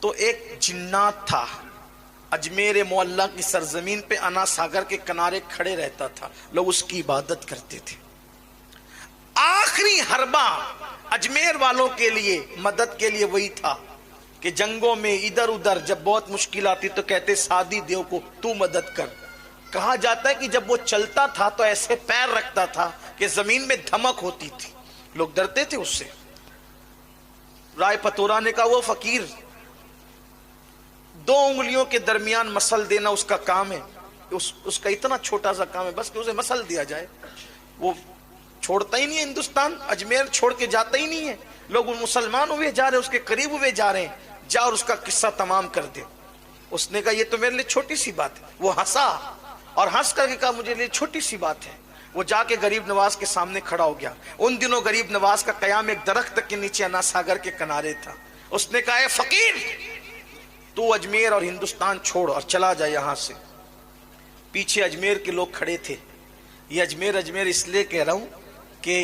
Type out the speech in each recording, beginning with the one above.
تو ایک جنات تھا اجمیر معلیٰ کی سرزمین پہ انا ساگر کے کنارے کھڑے رہتا تھا، لوگ اس کی عبادت کرتے تھے۔ آخری حربہ اجمیر والوں کے لیے مدد کے لیے وہی تھا کہ جنگوں میں ادھر ادھر جب بہت مشکل آتی تو کہتے سادی دیو کو تو مدد کر۔ کہا جاتا ہے کہ جب وہ چلتا تھا تو ایسے پیر رکھتا تھا کہ زمین میں دھمک ہوتی تھی، لوگ ڈرتے تھے اس سے۔ رائے پتورا نے کہا وہ فقیر 2 انگلیوں کے درمیان مسل دینا اس کا کام ہے، اس کا اتنا چھوٹا سا کام ہے بس کہ اسے مسل دیا جائے۔ وہ چھوڑتا ہی نہیں ہے ہندوستان، اجمیر چھوڑ کے جاتا ہی نہیں ہے، لوگ مسلمان ہوئے جا رہے ہیں، اس کے قریب ہوئے جا رہے ہیں، جا اور اس کا قصہ تمام کر دے۔ اس نے کہا یہ تو میرے لیے چھوٹی سی بات ہے۔ وہ ہنسا اور ہنس کر کے کہا مجھے لیے چھوٹی سی بات ہے۔ وہ جا کے غریب نواز کے سامنے کھڑا ہو گیا۔ ان دنوں غریب نواز کا قیام ایک درخت کے نیچے انا ساگر کے کنارے تھا۔ اس نے کہا اے فقیر تو اجمیر اور ہندوستان چھوڑ اور چلا جا یہاں سے۔ پیچھے اجمیر کے لوگ کھڑے تھے۔ یہ اجمیر اجمیر اس لیے کہہ رہا ہوں کہ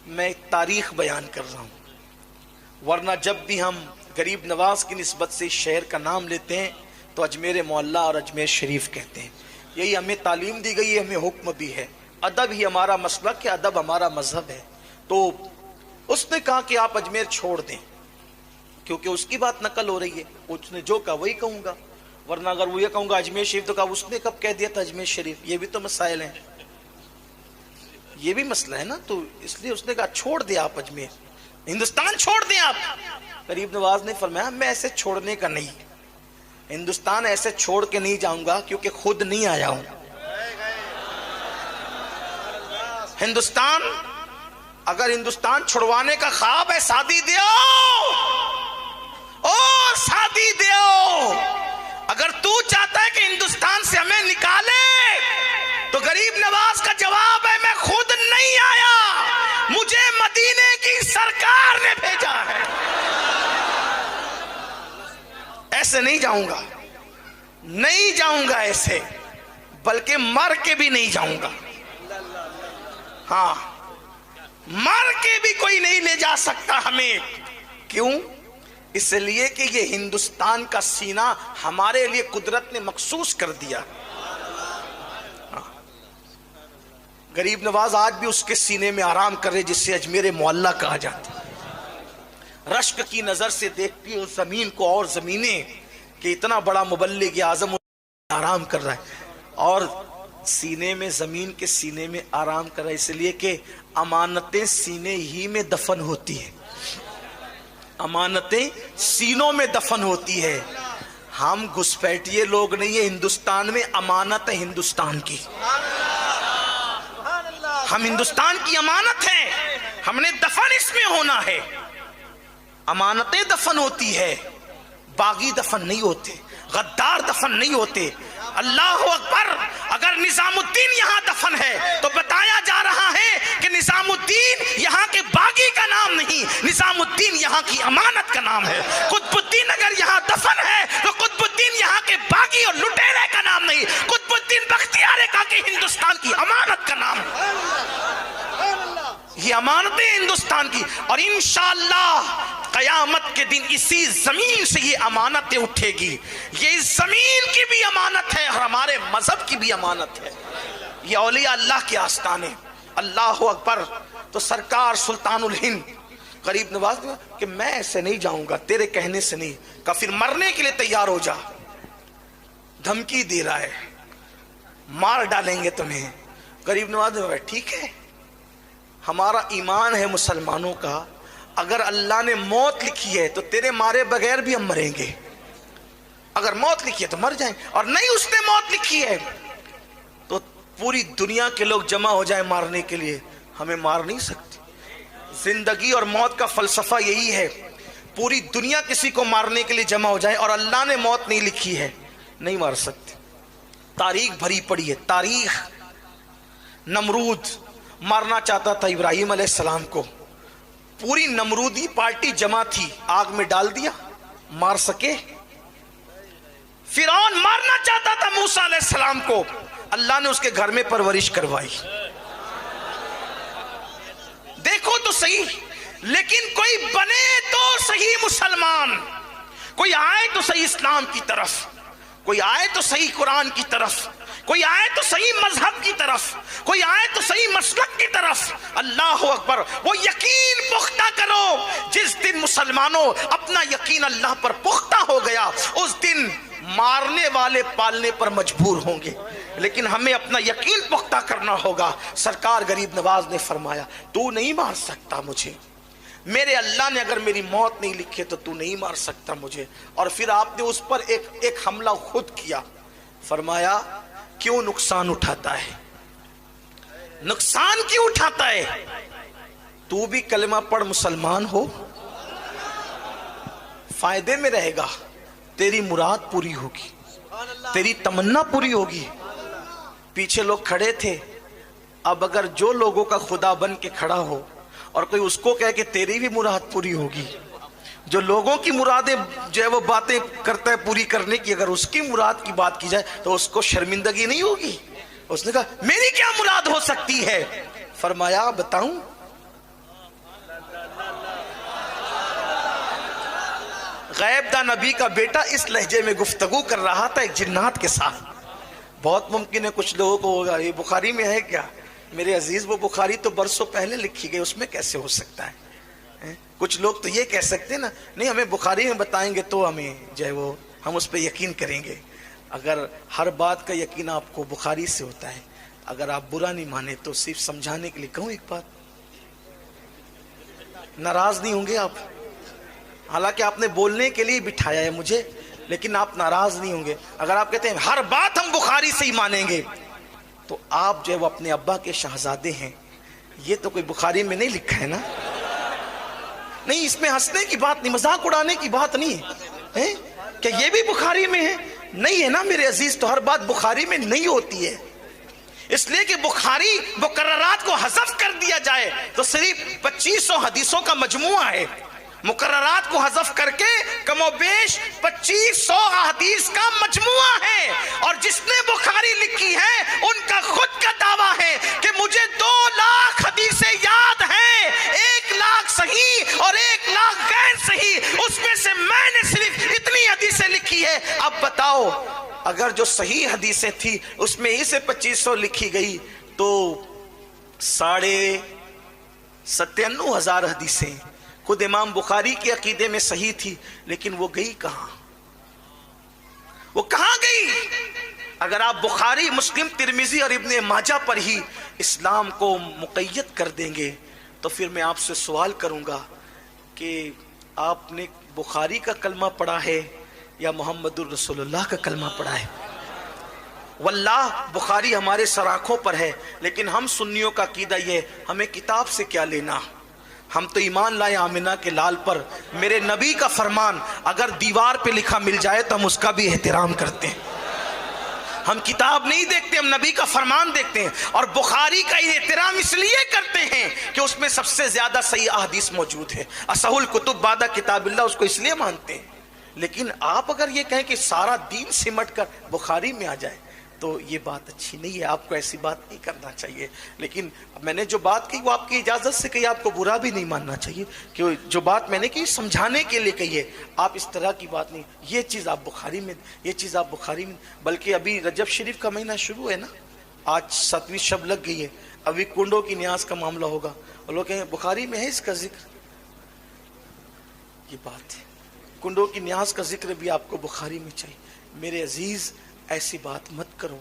میں تاریخ بیان کر رہا ہوں، ورنہ جب بھی ہم غریب نواز کی نسبت سے شہر کا نام لیتے ہیں تو اجمیر معلیٰ اور اجمیر شریف کہتے ہیں۔ یہی ہمیں تعلیم دی گئی ہے، ہمیں حکم بھی ہے، ادب ہی ہمارا مسلک ہے، ادب ہمارا مذہب ہے۔ تو اس نے کہا کہ آپ اجمیر چھوڑ دیں، کیونکہ اس کی بات نقل ہو رہی ہے، اس نے جو کہا وہی کہوں گا، ورنہ اگر وہ یہ کہوں گا اجمیر شریف تو کہا اس نے کب کہہ دیا تھا اجمیر شریف؟ یہ بھی تو مسائل ہیں، یہ بھی مسئلہ ہے نا۔ تو اس لیے اس نے کہا چھوڑ دیں آپ اجمیر، ہندوستان چھوڑ دیں آپ۔ غریب نواز نے فرمایا میں ایسے چھوڑنے کا نہیں، ہندوستان ایسے چھوڑ کے نہیں جاؤں گا کیونکہ خود نہیں آیا ہوں۔ ہندوستان اگر ہندوستان چھڑوانے کا خواب ہے سادی دیو، او سادی دیو، اگر تو چاہتا ہے کہ ہندوستان سے ہمیں نکالے تو غریب نواز کا جواب ہے میں خود نہیں آیا، مجھے مدینے کی سرکار نے بھیجا ہے۔ ایسے نہیں جاؤں گا، نہیں جاؤں گا ایسے، بلکہ مر کے بھی نہیں جاؤں گا۔ ہاں مر کے بھی کوئی نہیں لے جا سکتا ہمیں۔ کیوں؟ اس لیے کہ یہ ہندوستان کا سینہ ہمارے لیے قدرت نے مخصوص کر دیا۔ غریب نواز آج بھی اس کے سینے میں آرام کر رہے جس سے اجمیر معلیٰ کہا جاتا ہے۔ رشک کی نظر سے دیکھتی ہے زمین کو اور زمینیں کہ اتنا بڑا مبلغ اعظم آرام کر رہا ہے، اور سینے میں زمین کے سینے میں آرام کر رہا ہے، اس لیے کہ امانتیں سینے ہی میں دفن ہوتی ہیں، امانتیں سینوں میں دفن ہوتی ہے۔ ہم گھسپیٹیے لوگ نہیں ہیں، ہندوستان میں امانت ہے ہندوستان کی، ہم ہندوستان کی امانت ہیں، ہم نے دفن اس میں ہونا ہے۔ امانتیں دفن ہوتی ہے، باغی دفن نہیں ہوتے، غدار دفن نہیں ہوتے۔ اللہ اکبر، اگر نظام الدین یہاں دفن ہے تو بتایا جا رہا ہے کہ نظام الدین یہاں کے باغی کا نام نہیں، نظام الدین یہاں کی امانت کا نام ہے۔ قطب الدین اگر یہاں دفن ہے تو قطب الدین یہاں کے باغی اور لٹیرے کا نام نہیں، قطب الدین بختیار کاکی ہندوستان کی امانت کا نام ہے۔ یہ امانتیں ہندوستان کی، اور انشاءاللہ قیامت کے دن اسی زمین سے یہ امانتیں اٹھے گی۔ یہ اس زمین کی بھی امانت ہے اور ہمارے مذہب کی بھی امانت ہے۔ یہ اولیاء اللہ کے آستانے۔ اللہ اکبر۔ تو سرکار سلطان الہند غریب نواز نے کہ میں ایسے نہیں جاؤں گا، تیرے کہنے سے نہیں، کہا پھر مرنے کے لیے تیار ہو جا، دھمکی دے رہا ہے مار ڈالیں گے تمہیں۔ غریب نواز نے کہا ٹھیک ہے، ہمارا ایمان ہے مسلمانوں کا، اگر اللہ نے موت لکھی ہے تو تیرے مارے بغیر بھی ہم مریں گے، اگر موت لکھی ہے تو مر جائیں، اور نہیں اس نے موت لکھی ہے تو پوری دنیا کے لوگ جمع ہو جائیں مارنے کے لیے، ہمیں مار نہیں سکتے۔ زندگی اور موت کا فلسفہ یہی ہے، پوری دنیا کسی کو مارنے کے لیے جمع ہو جائے اور اللہ نے موت نہیں لکھی ہے نہیں مار سکتے۔ تاریخ بھری پڑی ہے، تاریخ۔ نمرود مارنا چاہتا تھا ابراہیم علیہ السلام کو، پوری نمرودی پارٹی جمع تھی، آگ میں ڈال دیا، مار سکے؟ فرعون مارنا چاہتا تھا موسیٰ علیہ السلام کو، اللہ نے اس کے گھر میں پرورش کروائی۔ دیکھو تو صحیح، لیکن کوئی بنے تو صحیح مسلمان، کوئی آئے تو صحیح اسلام کی طرف، کوئی آئے تو صحیح قرآن کی طرف، کوئی آئے تو صحیح مذہب کی طرف، کوئی آئے تو صحیح مسلک کی طرف. اللہ اکبر. وہ یقین پختہ کرو. جس دن مسلمانوں اپنا یقین اللہ پر پختہ ہو گیا، اس دن مارنے والے پالنے پر مجبور ہوں گے، لیکن ہمیں اپنا یقین پختہ کرنا ہوگا. سرکار غریب نواز نے فرمایا تو نہیں مار سکتا مجھے، میرے اللہ نے اگر میری موت نہیں لکھی تو تو نہیں مار سکتا مجھے. اور پھر آپ نے اس پر ایک حملہ خود کیا. فرمایا کیوں نقصان اٹھاتا ہے، نقصان کیوں اٹھاتا ہے؟ تو بھی کلمہ پڑھ مسلمان ہو، فائدے میں رہے گا، تیری مراد پوری ہوگی، تیری تمنا پوری ہوگی. پیچھے لوگ کھڑے تھے، اب اگر جو لوگوں کا خدا بن کے کھڑا ہو اور کوئی اس کو کہے کہ تیری بھی مراد پوری ہوگی، جو لوگوں کی مرادیں جو ہے وہ باتیں کرتا ہے پوری کرنے کی، اگر اس کی مراد کی بات کی جائے تو اس کو شرمندگی نہیں ہوگی. اس نے کہا میری کیا مراد ہو سکتی ہے؟ فرمایا بتاؤں؟ غیب دا نبی کا بیٹا اس لہجے میں گفتگو کر رہا تھا ایک جنات کے ساتھ. بہت ممکن ہے کچھ لوگوں کو ہوگا یہ بخاری میں ہے کیا؟ میرے عزیز وہ بخاری تو برسوں پہلے لکھی گئی، اس میں کیسے ہو سکتا ہے؟ کچھ لوگ تو یہ کہہ سکتے ہیں نا نہیں ہمیں بخاری میں بتائیں گے تو ہمیں جو ہے وہ ہم اس پہ یقین کریں گے. اگر ہر بات کا یقین آپ کو بخاری سے ہوتا ہے، اگر آپ برا نہیں مانے تو صرف سمجھانے کے لیے کہوں ایک بات، ناراض نہیں ہوں گے آپ؟ حالانکہ آپ نے بولنے کے لیے بٹھایا ہے مجھے، لیکن آپ ناراض نہیں ہوں گے. اگر آپ کہتے ہیں ہر بات ہم بخاری سے ہی مانیں گے، تو آپ جو ہے وہ اپنے ابا کے شہزادے ہیں. یہ تو کوئی بخاری میں نہیں لکھا ہے نا. نہیں اس میں ہنسنے کی بات نہیں، مذاق اڑانے کی بات نہیں ہے کہ یہ بھی بخاری میں ہے. نہیں ہے نا میرے عزیز. تو ہر بات بخاری میں نہیں ہوتی ہے، اس لیے کہ بخاری مقررات کو حذف کر دیا جائے تو صرف 2500 حدیثوں کا مجموعہ ہے. مقررات کو حذف کر کے کم و بیش 2500 احادیث کا مجموعہ ہے. اور جس نے بخاری لکھی ہے ان کا خود کا دعویٰ ہے کہ مجھے 2 لاکھ حدیثیں یاد ہیں، 1 لاکھ صحیح اور 1 لاکھ غیر صحیح، اس میں سے میں نے صرف اتنی حدیثیں لکھی ہے. اب بتاؤ اگر جو صحیح حدیثیں تھی اس میں اسے 2500 لکھی گئی تو 97,500 حدیثیں خود امام بخاری کے عقیدے میں صحیح تھی، لیکن وہ گئی کہاں؟ وہ کہاں گئی؟ اگر آپ بخاری، مسلم، ترمذی اور ابن ماجہ پر ہی اسلام کو مقید کر دیں گے تو پھر میں آپ سے سوال کروں گا کہ آپ نے بخاری کا کلمہ پڑھا ہے یا محمد الرسول اللہ کا کلمہ پڑھا ہے؟ واللہ بخاری ہمارے سراخوں پر ہے، لیکن ہم سنیوں کا عقیدہ یہ ہے ہمیں کتاب سے کیا لینا. ہم تو ایمان لائے آمنہ کے لال پر. میرے نبی کا فرمان اگر دیوار پہ لکھا مل جائے تو ہم اس کا بھی احترام کرتے ہیں. ہم کتاب نہیں دیکھتے، ہم نبی کا فرمان دیکھتے ہیں. اور بخاری کا احترام اس لیے کرتے ہیں کہ اس میں سب سے زیادہ صحیح احادیث موجود ہے. اصح الکتب بعد کتاب اللہ، اس کو اس لیے مانتے ہیں. لیکن آپ اگر یہ کہیں کہ سارا دین سمٹ کر بخاری میں آ جائے تو یہ بات اچھی نہیں ہے. آپ کو ایسی بات نہیں کرنا چاہیے. لیکن میں نے جو بات کی وہ آپ کی اجازت سے کہی، آپ کو برا بھی نہیں ماننا چاہیے کہ جو بات میں نے کی سمجھانے کے لیے کہی ہے. آپ اس طرح کی بات نہیں، یہ چیز آپ بخاری میں، یہ چیز آپ بخاری میں. بلکہ ابھی رجب شریف کا مہینہ شروع ہے نا، آج 7ویں شب لگ گئی ہے، ابھی کنڈوں کی نیاز کا معاملہ ہوگا اور لوگ کہیں بخاری میں ہے اس کا ذکر. یہ بات ہے، کنڈوں کی نیاز کا ذکر بھی آپ کو بخاری میں چاہیے. میرے عزیز ایسی بات مت کرو.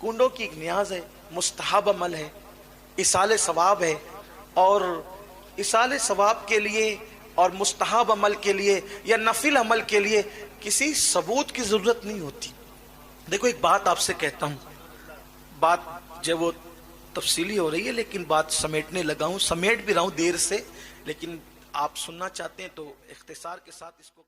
کنڈوں کی ایک نیاز ہے، مستحب عمل ہے، اصال ثواب ہے. اور اصال ثواب کے لیے اور مستحب عمل کے لیے یا نفل عمل کے لیے کسی ثبوت کی ضرورت نہیں ہوتی. دیکھو ایک بات آپ سے کہتا ہوں، بات جو وہ تفصیلی ہو رہی ہے لیکن بات سمیٹنے لگا ہوں، سمیٹ بھی رہا ہوں دیر سے، لیکن آپ سننا چاہتے ہیں تو اختصار کے ساتھ اس کو